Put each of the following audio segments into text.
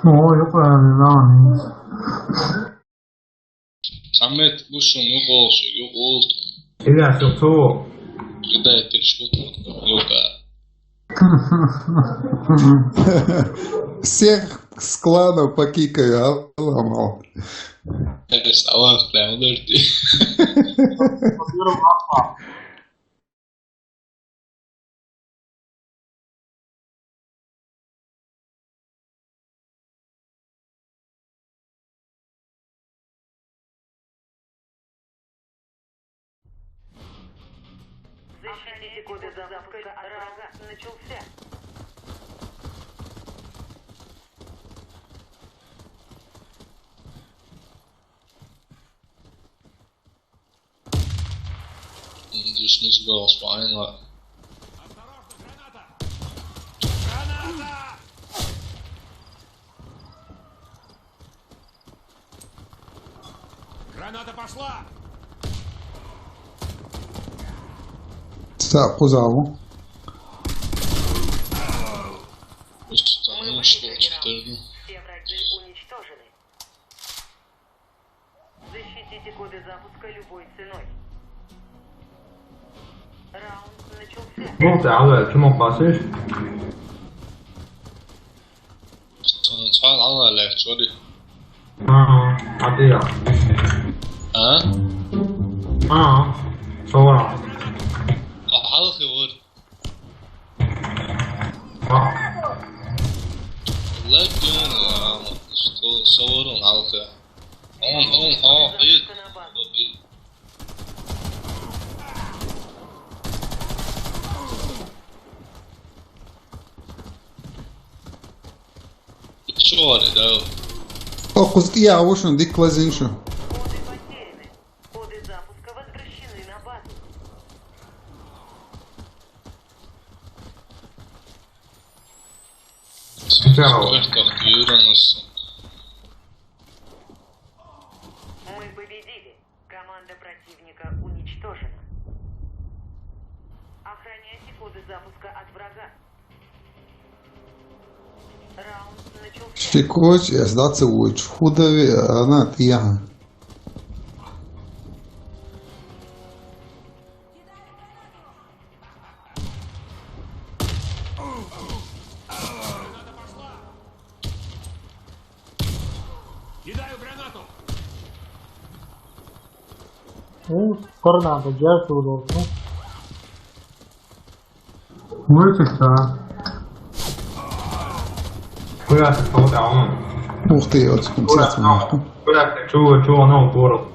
О, я правильно. Саммит вышел, yok olsun, yok oldu. Сейчас, кто? Передай ты что-то, Лёка. Всех с кланов покикаю, ломал. Salak ben öldü. Защитите коды запуска врага начался. Dus niet zo wel als fijn, maar... Граната пошла! Так, позову. Установил, что четырнул. Все враги уничтожены. Защитите коды запуска любой ценой. Раунд начался. Ну, да, чему пасешь? Sådan en træt aldrig at lave, tror det. А ты я. Såra. Og aldrig været. Lad bjørn, så var det aldrig. Что это, да? Ох, я ушел, дик лазиншу. Коды потеряны. Коды запуска возвращены на базу. Как Юранус. Мы победили. Команда противника уничтожена. Охраняйте коды запуска от врага. Раунд начался. Штикоч, я сдаться уч. В худове, она тьяга. Кидаю гранату! Ну, торнадо, я туда. Вытекла. Куда ты полдал? Ух ты, вот концерт немножко. Куда ты? Чего, ну, город?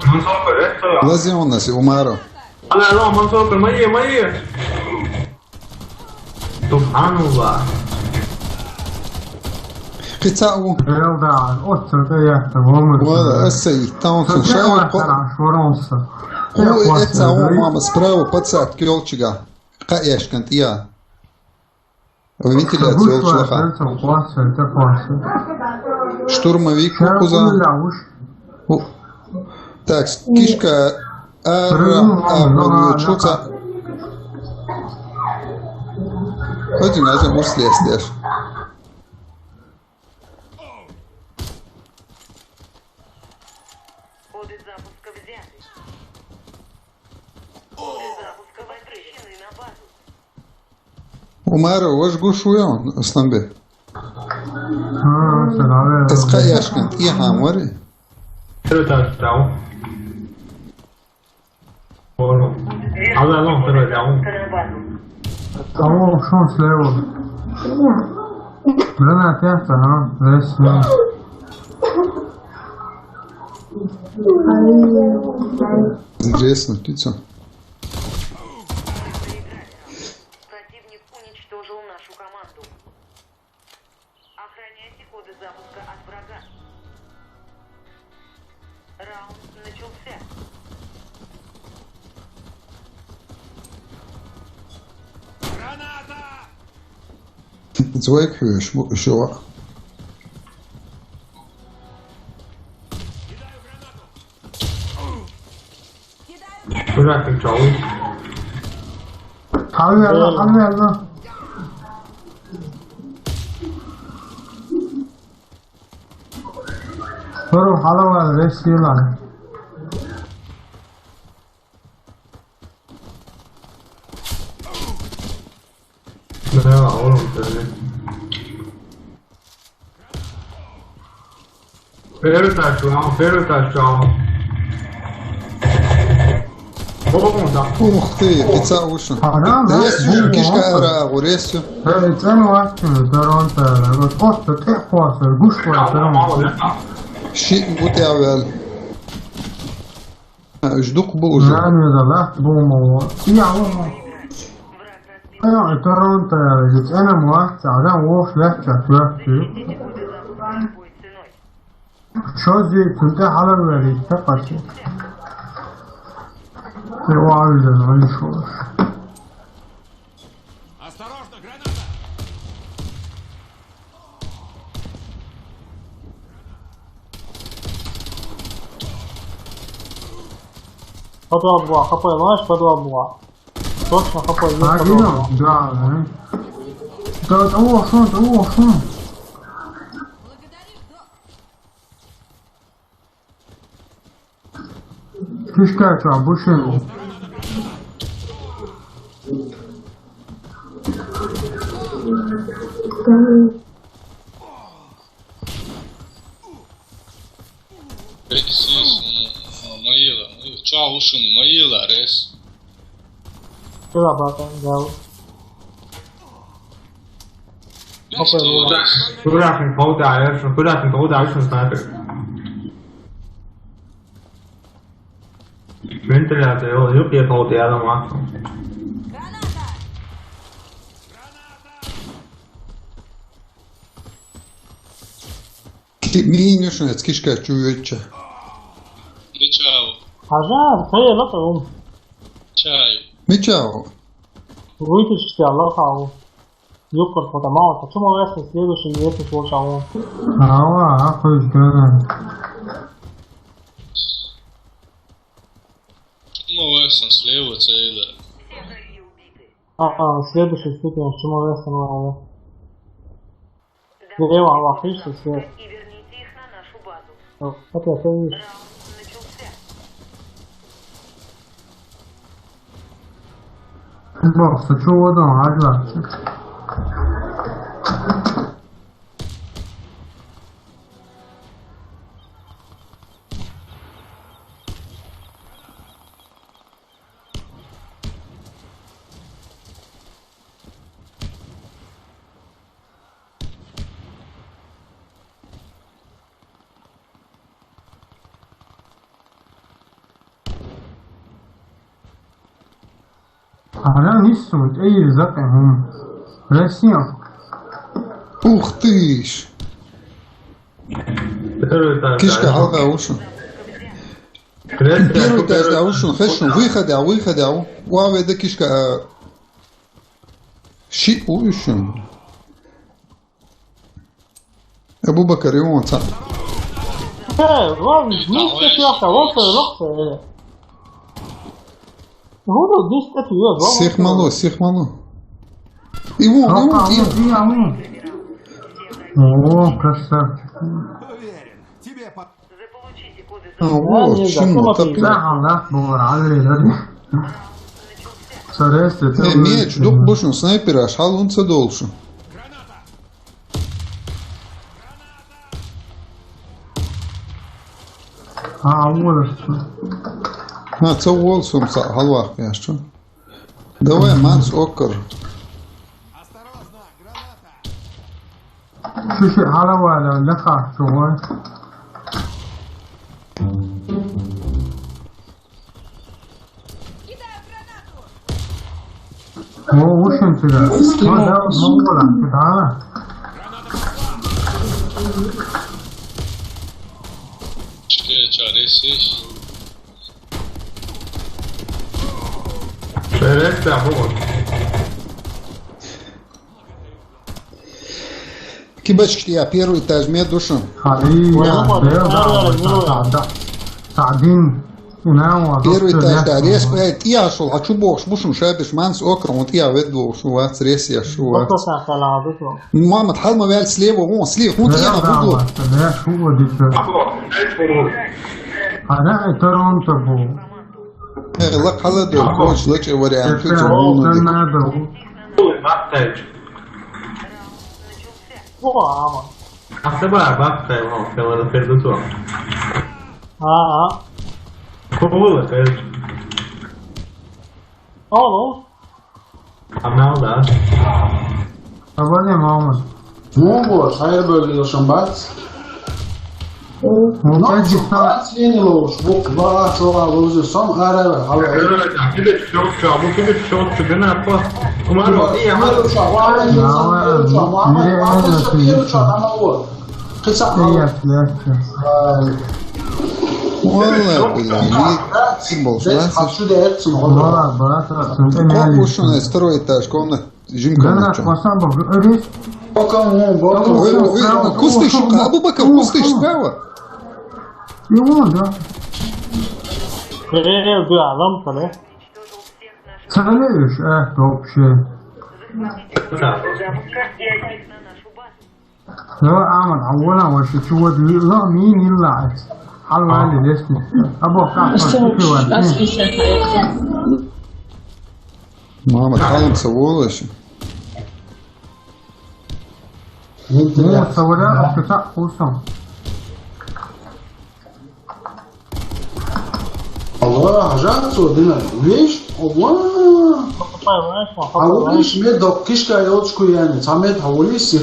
Ну, супер, это я. Лази он нас, умару. Алло, мансопер, мои. Субхануллах. Кицау. Да, вот это я того. Вот, эсэй, там слушаю. Шваронса. О, это он, мама, справа, подсад, кёлчига. Каешкант, я. Вентиляцию ЛЧЛХ. Штурмовик, куза. Так, кишка. Чуца. Один раз может слезть. Коды запуска взяты. Коды запуска возвращены на базу. Умару, ваш гушуя, Сламбе. Эскаяшкан, и хамори. Это стал. Алло, второй дал. Кого шел слева? Гранат это, здесь. Интересно, птица. Противник уничтожил нашу команду. Охраняйте коды запуска от врага. Раунд начался. Граната! Звук хвеш, шо. Кидаю гранату! Куда ты чел? Алло. صاروخ على ولا ليش يلا لا أقولهم تاني Перетащал. Ух ты, пицца уши. حرام Ресю, кишка ара, уресю. تاني واحد ترونت تقص تحفظ الجوش ترونت شيء قوتي عوال. جدوك بوجو. يعني إذا لا بومو يا أنا ترونت جت أنا موقت على وش لحظة وقتي شو زي كنت على الوري تقصي وعايزين على شو Осторожно, граната! Подвал 2, хп, знаешь, подвал 2. Точно хп, есть подвал 2. Да, да. Да, о, шо. Кишка, что, обучение? Preciso, Maíla. Tchau, Ushun, Maíla, res. Сюда, братан, да.不让你头打也是，不让你头打是三倍。人这俩队友就别头点了嘛。 مين يشنت كيشكا чуюча. Чао. Ажар, ты это ум. Чаю. Мичао. Вытащите, Аллах, ау. Юкор, потому что почему весны следующий месяц лучше ау. Ахуй, да. Ну, Эссон слева целая. Все враги убиты. Следующий ступень, почему весны ау. Слева, Аллах, видишь, слева. И верните их на нашу базу. Вот я то вижу. Раунд начался. Бог, ты чего там, Ажар? Она несут, эй, закон. Россия. Ух ты ж. Кишка алга ушу. Первый этаж да ушу, хэшну, выходя. Уаве да кишка. Ши ушу. Абу Бакар его отца. Ладно, низко сверху, вот легкое. Ну, здесь это есть, Всех мало. Его. О, красавчик. Уверен, тебе по... Заполучите коды Вот, почему так. Да, Allah, бор, аллилуйя. Саресте, ты. Меч, дух бушн, снайпера, шал он цедолшу. Вот. Це волсом халвах, я що? Давай, манс окр. Осторожно, граната! شو على ولا لخا شو هو وش انت ده؟ هذا مولا تعال Çaresiz. Şeref yapamam. Кибачки, я первый этаж, мне душу. Первый этаж, да, рез, я шел, а чубок, шбушен, шабиш, манс, окром, вот я веду, что у вас рез, я шел. Мама, тхалма вяль слева, вон, слева, вот я на буду. هذا تورونتو بو لا قلدوا كوش لك وريان في كان جمهور نادر Baktev. Porra, mano. Asebra baktev, no, pela perdução. Pula, cara. Alô? A maldade. أبغى ماما Mongos, hayır bölüyorsun bat. ممتاز Bat yeni loş. Bu var sonra bozuyorsun. Ara hava. Aquele show, aquele show que vem na porta. Uma rodia, Bir uçak var. Bir uçak var. Bir uçak ama o. Kısa hava. والله بالله سيمبل Kaçı da etsin. والله برات Koliko što ne strojite školne žimka أنا nećo. أصلا بقريش Bakalım bakalım. Pustiš, Abu Bakar, pustiš sprava. يقول ده Krenuo bi adam tale. تعليش вообще Запуска и отник на нашу базу. لو أعمل أولا وش شو لا مين يلعب حلو عندي الاسم أبو كعب Mama, kalim se voliš. مو صورة افتتاح خصوصا Allah hajat sordina. Viš? Allah. Havoliš me dok kiška yočku yani. Samet havoliš si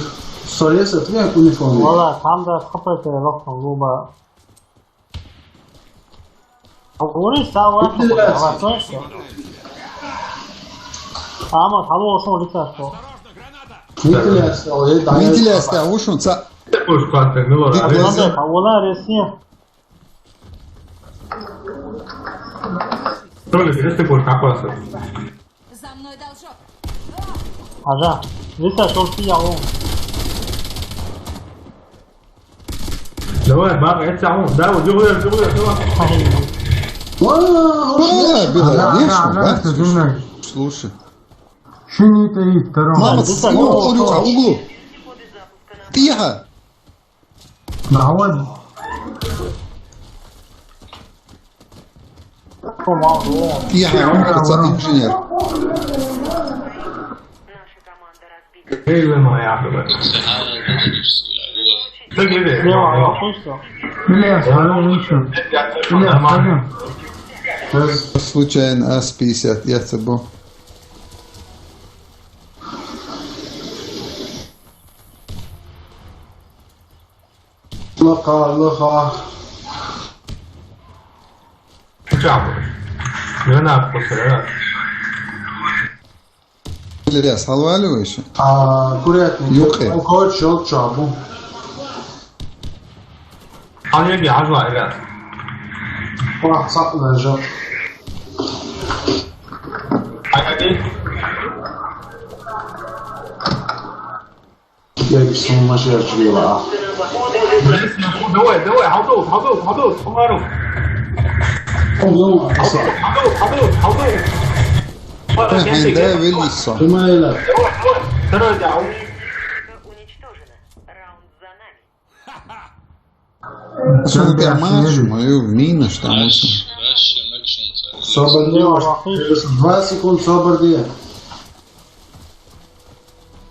soresa tvije uniforme. Valla tam da kapate lokno luba. Govori sa ovako, a to je što. Ama, halo, što lica što. Mitilja se ovdje daje. Vidjeli ste ušnica. Push quanto, Milora. Onda, pa vola resnije. Trolli, este push kako se. За мной должок. Aja, lica što ti ja on. Давай, баба, я тебя да, удивляю, давай. Hvala, bila je vješno, لا brate. تزمني Slušaj. شنو تريد ترى Mama, u uglu. Tiha. معود Ko malo ovo. Tiha, umrca inženjer. Наша команда разбита. Ej, moja, baba. Sad glede. Nema, ovako isto. اللي يسألون نمشي اللي يسألون Slučajen S50, JCB. Laka. Čavo. Granat posredati. Ilyas, halvali više. Kuretni. Yuqi. Koç yok çabu. Ali yegi azva igat. Bak saklayacak. Hadi. Gel sonuna şey açılıyor. Давай,好动， Oğlum asa. Hende velisa. Tümeyle. Второй дяу. Уничтожена. Раунд за нами. Sam te mažimo, mina šta musim. Sabır diye var. 2 sekund sabır diye.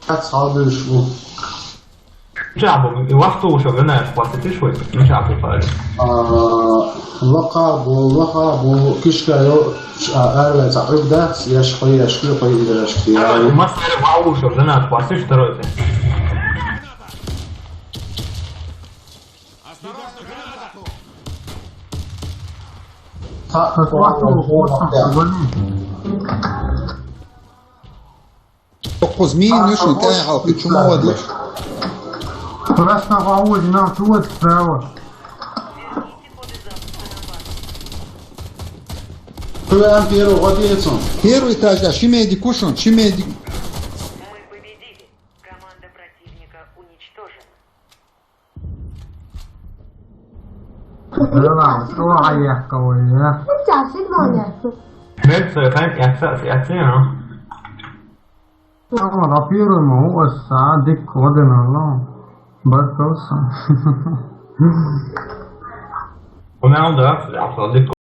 Kaç sabır şu. Čabo, i vas to ušao, ne, spasiti švoj, ne čabo pari. Laka kişka yok. Evet, abda yaşkı koyu yaşkı. U mas ne va ušao, ne, spasiti второй te. Осторожно, граната! Oko zmiji nišno te halki, čumo odlaš. Красна معود نعم شو تساوي Kıvan Piero Godinson. Первый этаж, а шимеди кушон, шимеди. Мы победили. Команда противника уничтожена. لا شو هيحكوا وياه Ne, så jag ser no. والله رفيرو ما هو الساعة ديك ودنا الله بركوسا Ronaldo, ja, dat ligt